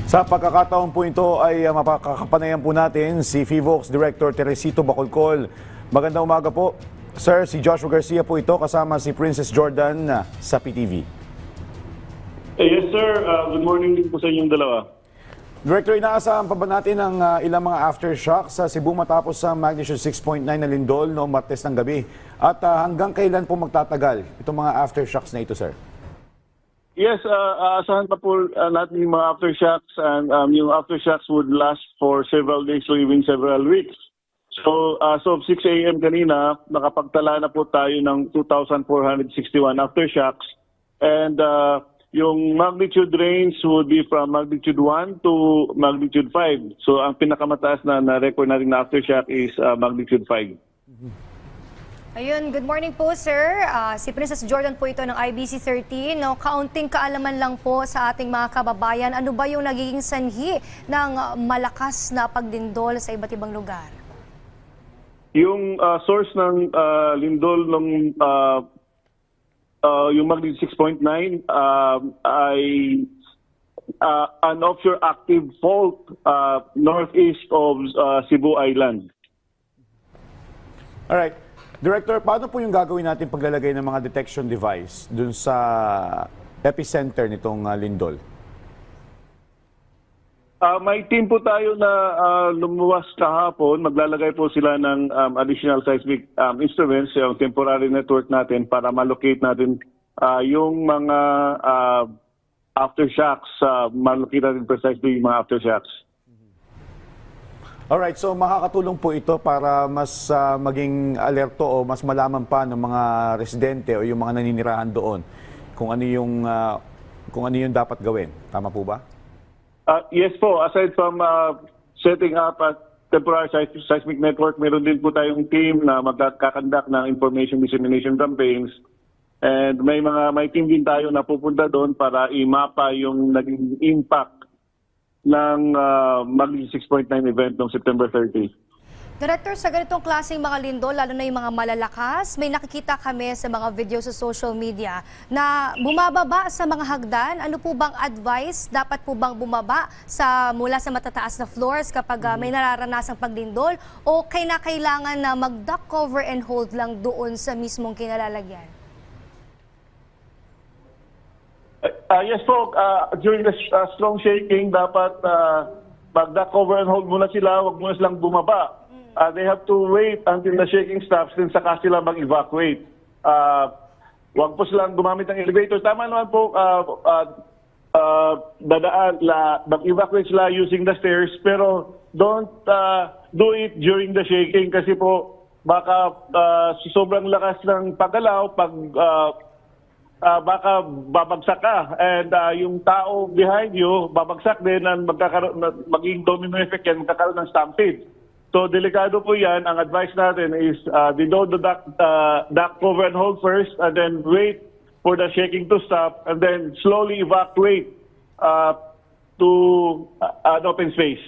Sa pagkakataon po ito ay mapakakapanayan po natin si FIVOX Director Teresito Bacolcol. Magandang umaga po. Sir, si Joshua Garcia po ito kasama si Princess Jordan sa PTV. Yes sir, good morning din po sa inyong dalawa. Director, inaasahan pa ba natin ang ilang mga aftershocks sa Cebu matapos sa magnitude 6.9 na lindol noong Martes ng gabi? At hanggang kailan po magtatagal itong mga aftershocks na ito, sir? Yes, aasahan pa po natin yung mga aftershocks and yung aftershocks would last for several days or even several weeks. So as of 6 a.m. kanina, nakapagtala na po tayo ng 2,461 aftershocks and yung magnitude range would be from magnitude 1 to magnitude 5. So ang pinakamataas na record natin na aftershock is magnitude 5. Ayun, good morning po sir. Si Princess Jordan po ito ng IBC 13. No, kaunting kaalaman lang po sa ating mga kababayan. Ano ba yung nagiging sanhi ng malakas na pagdindol sa iba't ibang lugar? Yung source ng lindol ng yung magnitude 6.9 ay an offshore active fault northeast of Cebu Island. Alright. Director, paano po yung gagawin natin paglalagay ng mga detection device dun sa epicenter nitong lindol? May team po tayo na lumuwas kahapon. Maglalagay po sila ng additional seismic instruments, yung temporary network natin para malocate natin yung mga aftershocks, malocate natin precisely yung mga aftershocks. Alright, so makakatulong po ito para mas maging alerto o mas malaman pa ng mga residente o yung mga naninirahan doon kung ano yung dapat gawin. Tama po ba? Yes po, aside from setting up a temporary seismic network, meron din po tayong team na magkakandak ng information dissemination campaigns. And may team din tayo na pupunta doon para i-mapa yung naging impact ng magnitude 6.9 event noong September 30. Director, sa ganitong klaseng mga lindol, lalo na yung mga malalakas, may nakikita kami sa mga video sa social media na bumababa sa mga hagdan. Ano po bang advice? Dapat po bang bumaba mula sa matataas na floors kapag may nararanasang paglindol? O kailangan na mag-duck cover and hold lang doon sa mismong kinalalagyan? Yes po, during the strong shaking, dapat mag-duck cover and hold muna sila, huwag muna silang bumaba. They have to wait until the shaking stops, then saka sila mag-evacuate. Huwag po silang gumamit ng elevator. Tama naman po, mag-evacuate sila using the stairs, pero don't do it during the shaking kasi po baka sobrang lakas ng paggalaw, baka babagsak ka and yung tao behind you babagsak din and magiging domino effect yan, magkakaroon ng stampede. So delikado po yan. Ang advice natin is do the duck cover and hold first and then wait for the shaking to stop and then slowly evacuate to an open space.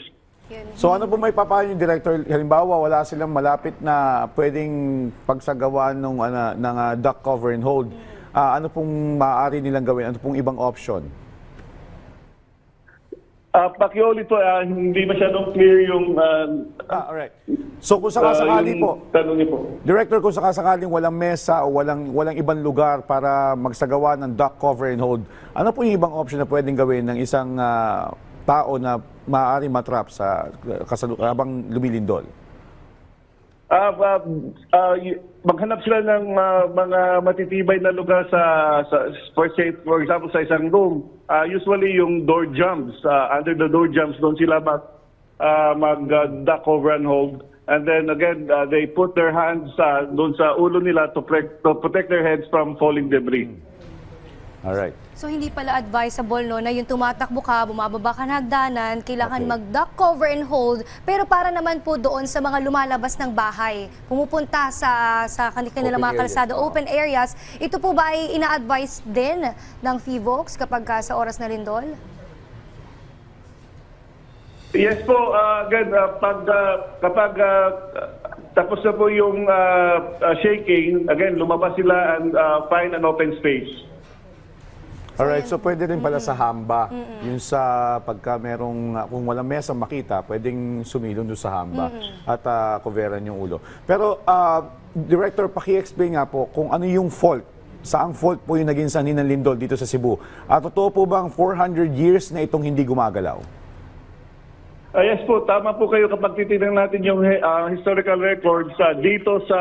So ano po may papayo yung Director? Halimbawa, wala silang malapit na pwedeng pagsagawa ng duck cover and hold. Ano pong maaari nilang gawin? Ano pong ibang option? Pakiulit po, hindi masyadong clear yung alright. So kung sakasakali po, tanong niyo po. Director, kung sakasakaling walang mesa o walang ibang lugar para magsagawa ng duck cover and hold, ano po yung ibang option na pwedeng gawin ng isang tao na maaari matrap habang lumilindol? Maghanap sila ng mga matitibay na lugar for example sa isang room. Usually yung door jambs, under the door jambs doon sila mag-duck cover and hold. And then again, they put their hands doon sa ulo nila to protect their heads from falling debris. Alright. So hindi pala advisable no, na yung tumatakbo ka, bumababa ka ng hagdanan, kailangan mag-duck cover and hold. Pero para naman po doon sa mga lumalabas ng bahay, pumupunta sa kanilang mga kalsada, open areas, ito po ba ay ina-advise din ng FIVOX kapag sa oras na lindol? Yes po, again, kapag tapos na po yung shaking, again, lumabas sila and find an open space. Alright, so pwede rin pala sa hamba. Yung sa pagka merong, kung walang mesa makita, pwedeng sumilong doon sa hamba at coveran yung ulo. Pero, Director, paki-explain nga po kung ano yung fault. Saang fault po yung naging sanhi ng lindol dito sa Cebu? At totoo po bang 400 years na itong hindi gumagalaw? Yes po, tama po kayo kapag titignan natin yung historical records dito sa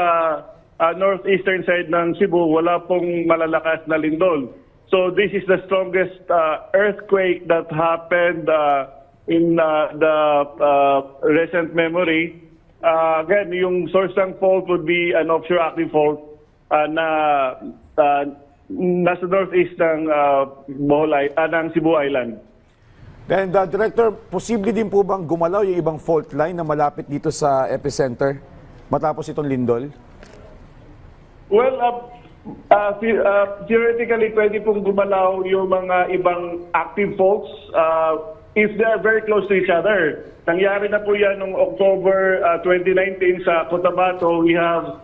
northeastern side ng Cebu, wala pong malalakas na lindol. So this is the strongest earthquake that happened in the recent memory. Again, yung source ng fault would be an offshore active fault na nasa northeast ng ng Cebu Island. Then, Director, posible din po bang gumalaw yung ibang fault line na malapit dito sa epicenter matapos itong lindol? Well, theoretically, pwede pong gumalaw yung mga ibang active faults if they are very close to each other. Nangyari na po yan noong October 2019 sa Cotabato. We have,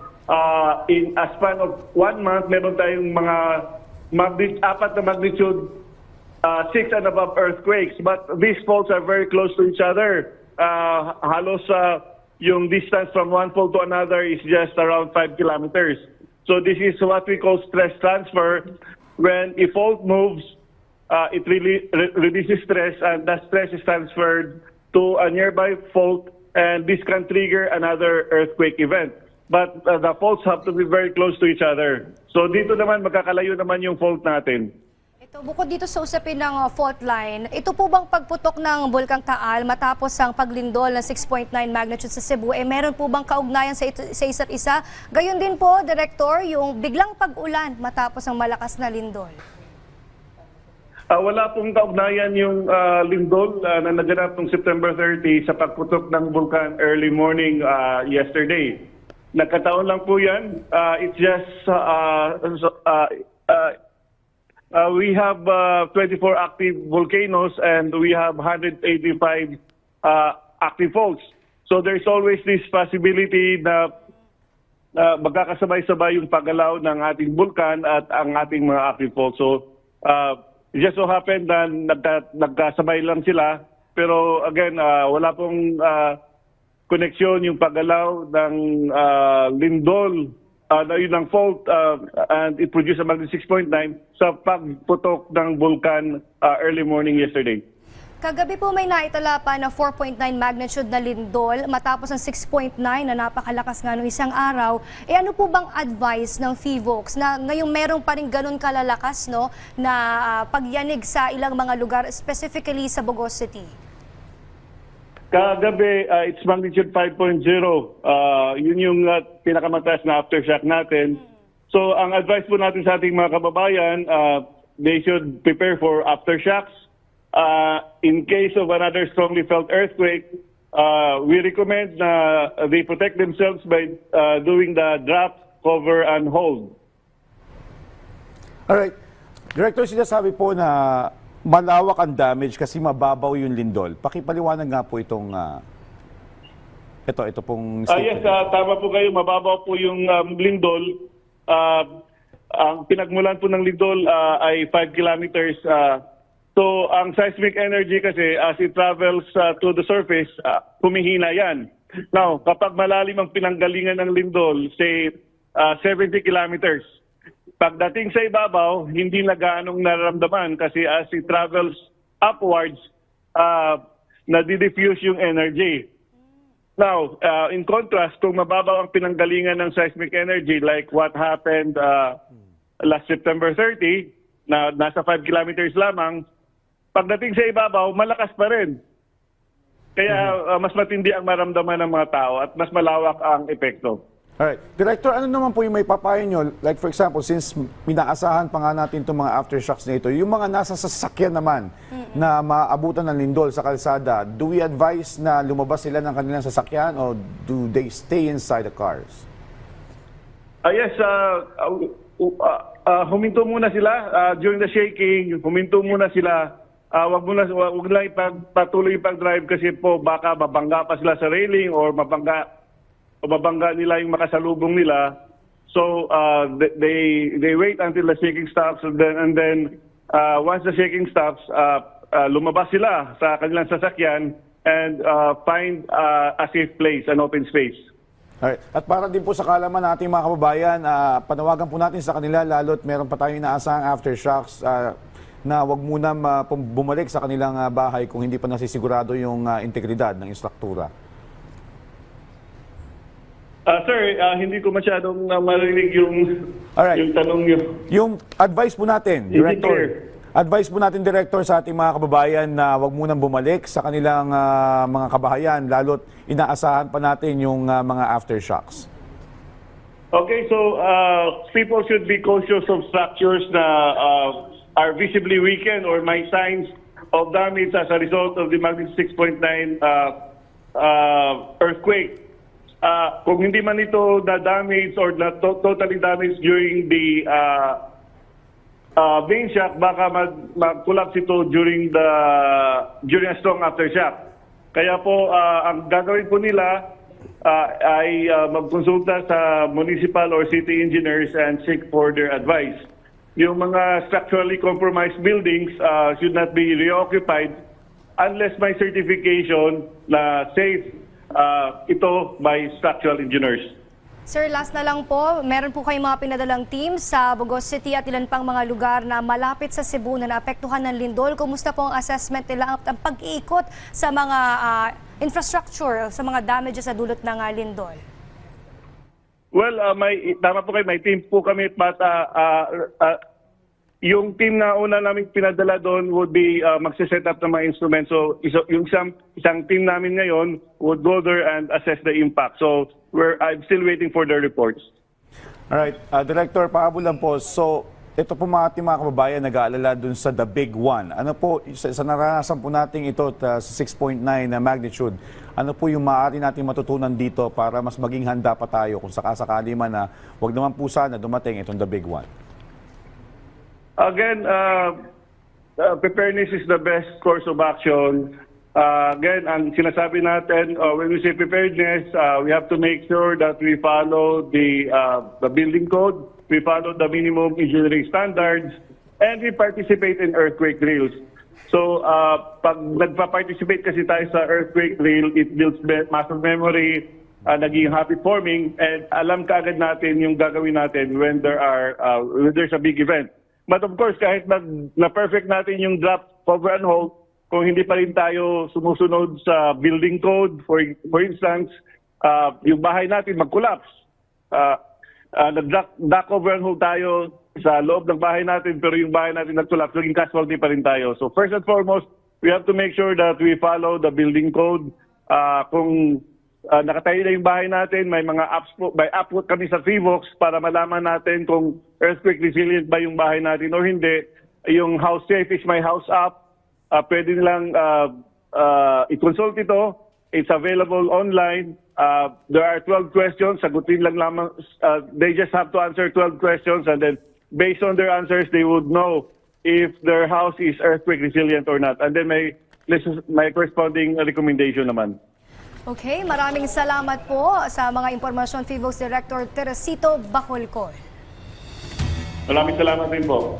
in a span of 1 month, meron tayong mga 4 na magnitude 6 and above earthquakes. But these faults are very close to each other. Halos yung distance from one fault to another is just around 5 kilometers. So this is what we call stress transfer. When a fault moves, it really releases stress, and that stress is transferred to a nearby fault, and this can trigger another earthquake event. But the faults have to be very close to each other. So dito naman, magkakalayo naman yung fault natin. Ito, bukod dito sa usapin ng fault line, ito po bang pagputok ng Bulkang Taal matapos ang paglindol ng 6.9 magnitude sa Cebu, meron po bang kaugnayan sa isa't isa? Gayon din po, Director, yung biglang pag-ulan matapos ang malakas na lindol. Wala pong kaugnayan yung lindol na naganap noong September 30 sa pagputok ng bulkan early morning yesterday. Nagkataon lang po yan. It's just we have 24 active volcanoes and we have 185 active faults. So there's always this possibility na magkakasabay-sabay yung paggalaw ng ating bulkan at ang ating mga active faults. So it just so happened na nagkasabay lang sila. Pero again, wala pong koneksyon yung paggalaw ng lindol yun ang fault and it produced a magnitude 6.9 sa pagputok ng bulkan early morning yesterday. Kagabi po may naitala pa na 4.9 magnitude na lindol matapos ang 6.9 na napakalakas nga nung isang araw. Ano po bang advice ng PHIVOLCS na ngayong merong pa rin ganun kalalakas na pagyanig sa ilang mga lugar, specifically sa Bogos City? Kagabi, it's magnitude 5.0. Yun yung pinakamataas na aftershock natin. So, ang advice po natin sa ating mga kababayan, they should prepare for aftershocks. In case of another strongly felt earthquake, we recommend na they protect themselves by doing the drop, cover, and hold. Alright. Director, sinasabi po na malawak ang damage kasi mababaw yung lindol. Pakipaliwanag nga po itong ito pong Yes, tama po kayo. Mababaw po yung lindol. Ang pinagmulan po ng lindol ay 5 kilometers. So, ang seismic energy kasi as it travels to the surface, humihina yan. Now, kapag malalim ang pinanggalingan ng lindol, say 70 kilometers, pagdating sa ibabaw, hindi na gaanong nararamdaman kasi as it travels upwards, nadi-diffuse yung energy. Now, in contrast, kung mababaw ang pinanggalingan ng seismic energy like what happened last September 30, na nasa 5 kilometers lamang, pagdating sa ibabaw, malakas pa rin. Kaya mas matindi ang maramdaman ng mga tao at mas malawak ang epekto. Alright. Director, ano naman po yung may papayo nyo? Like for example, since minaasahan pa nga natin itong mga aftershocks na ito, yung mga nasa sasakyan naman na maabutan ng lindol sa kalsada, do we advise na lumabas sila ng kanilang sasakyan o do they stay inside the cars? Yes, huminto muna sila during the shaking, huminto muna sila. Wag lang ipagpatuloy yung pag-drive kasi po baka mabangga pa sila sa railing or mabangga nila yung makasalubong nila. So they wait until the shaking stops and then once the shaking stops, lumabas sila sa kanilang sasakyan and find a safe place, an open space. Alright. At para din po sa kalaman nating mga kababayan, panawagan po natin sa kanila, lalo't meron pa tayong inaasahang aftershocks, na wag muna bumalik sa kanilang bahay kung hindi pa nasisigurado yung integridad ng istruktura. Sir, hindi ko masyadong marinig yung tanong niyo. Yung advice po natin, Hindi Director. clear. Advice po natin, Director, sa ating mga kababayan na wag munang bumalik sa kanilang mga kabahayan, lalo't inaasahan pa natin yung mga aftershocks. Okay, so people should be cautious of structures na are visibly weakened or may signs of damage as a result of the magnitude 6.9 earthquake. Kung hindi man ito na-damage or totally damaged during the main shock, baka mag-collapse ito during a strong aftershock. Kaya po, ang gagawin po nila ay magkonsulta sa municipal or city engineers and seek for their advice. Yung mga structurally compromised buildings should not be reoccupied unless may certification na safe ito by structural engineers. Sir, last na lang po, meron po kayong mga pinadalang team sa Bogos City at ilan pang mga lugar na malapit sa Cebu na naapektuhan ng lindol. Kumusta po ang assessment nila at ang pag-iikot sa mga infrastructure, sa mga damages sa dulot ng lindol? Well, tama po kayo, may team po kami, but yung team na una namin pinadala doon would be magsiset up ng mga instruments. So yung isang team namin ngayon would go there and assess the impact. So I'm still waiting for the reports. Alright, Director, pahabol lang po. So, ito po mga ating mga kababayan nag-aalala dun sa The Big One. Ano po, sa naranasan po natin ito sa 6.9 na magnitude, ano po yung maaari natin matutunan dito para mas maging handa pa tayo kung sakasakali man na wag naman po sana dumating itong The Big One? Again, preparedness is the best course of action. Again, ang sinasabi natin, when we say preparedness, we have to make sure that we follow the building code, we follow the minimum engineering standards, and we participate in earthquake drills. So, pag nagpa-participate kasi tayo sa earthquake drill, it builds muscle memory, naging habit forming, and alam kaagad natin yung gagawin natin when there's a big event. But of course, kahit na-perfect natin yung drop, cover, and hold, kung hindi pa rin tayo sumusunod sa building code, for instance, yung bahay natin mag-collapse. Nag-duck over and hold tayo sa loob ng bahay natin, pero yung bahay natin nag-collapse, naging casualty pa rin tayo. So first and foremost, we have to make sure that we follow the building code. Kung nakatayo na yung bahay natin, may mga apps po, by app po kami sa Freevox para malaman natin kung earthquake resilient ba yung bahay natin o hindi. Yung House Safe is My House app, pwede nilang i-consult ito. It's available online. There are 12 questions. Sagutin lang lamang. They just have to answer 12 questions, and then based on their answers, they would know if their house is earthquake resilient or not. And then may corresponding recommendation naman. Okay, maraming salamat po sa mga impormasyon, Freevox Director Teresito Bacolcol. Maraming salamat din po.